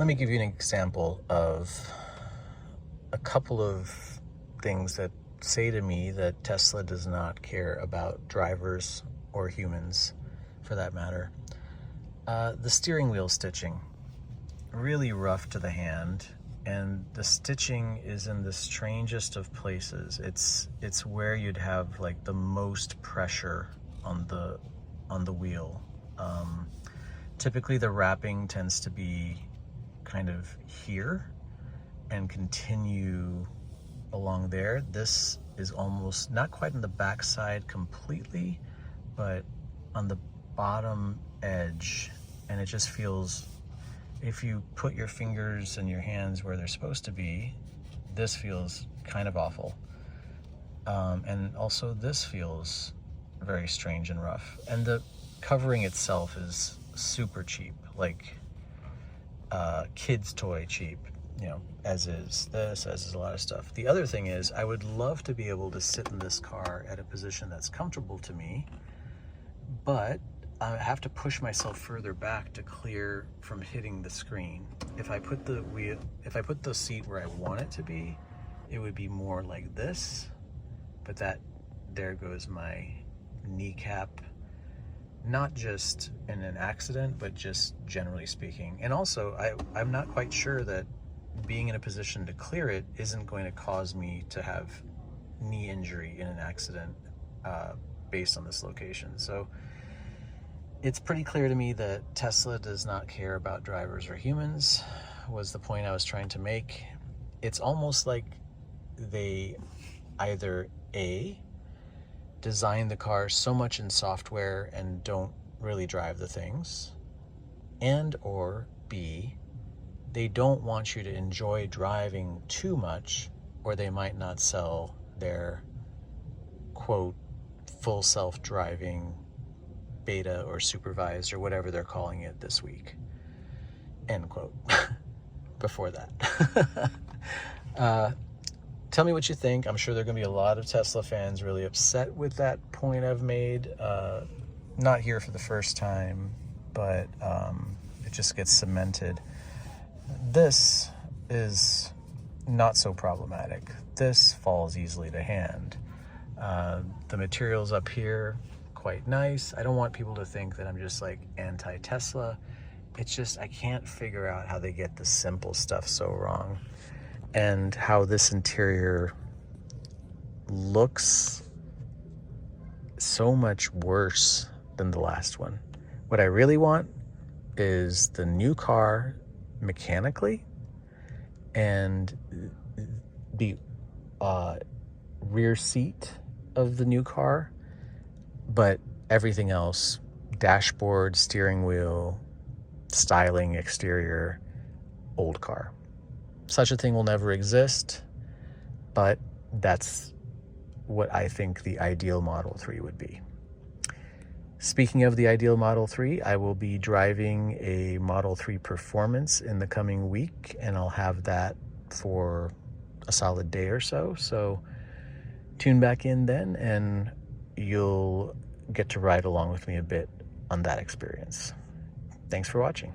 Let me give you an example of a couple of things that say to me that Tesla does not care about drivers or humans, for that matter. The steering wheel stitching, really rough to the hand, and the stitching is in the strangest of places. It's where you'd have like the most pressure on the wheel. Typically the wrapping tends to be kind of here and continue along there. This is almost not quite on the back side completely, but on the bottom edge, and it just feels, if you put your fingers and your hands where they're supposed to be, this feels kind of awful. And also this feels very strange and rough. And the covering itself is super cheap, like kids' toy cheap, you know, as is this, as is a lot of stuff. The other thing is, I would love to be able to sit in this car at a position that's comfortable to me, but I have to push myself further back to clear from hitting the screen. If I put the seat where I want it to be, it would be more like this, but there goes my kneecap, not just in an accident, but just generally speaking. And also, I'm not quite sure that being in a position to clear it isn't going to cause me to have knee injury in an accident based on this location. So it's pretty clear to me that Tesla does not care about drivers or humans, was the point I was trying to make. It's almost like they either A, design the car so much in software and don't really drive the things, and or B, they don't want you to enjoy driving too much, or they might not sell their quote full self-driving beta or supervised or whatever they're calling it this week, end quote. Before that. Tell me what you think. I'm sure there are going to be a lot of Tesla fans really upset with that point I've made. Not here for the first time, but it just gets cemented. This is not so problematic. This falls easily to hand. The materials up here, quite nice. I don't want people to think that I'm just like anti-Tesla. It's just I can't figure out how they get the simple stuff so wrong, and how this interior looks so much worse than the last one. What I really want is the new car mechanically, and the rear seat of the new car, but everything else, dashboard, steering wheel, styling, exterior, old car. Such a thing will never exist, but that's what I think the ideal Model 3 would be. Speaking of the ideal Model 3, I will be driving a Model 3 Performance in the coming week, and I'll have that for a solid day or so. So tune back in then, and you'll get to ride along with me a bit on that experience. Thanks for watching.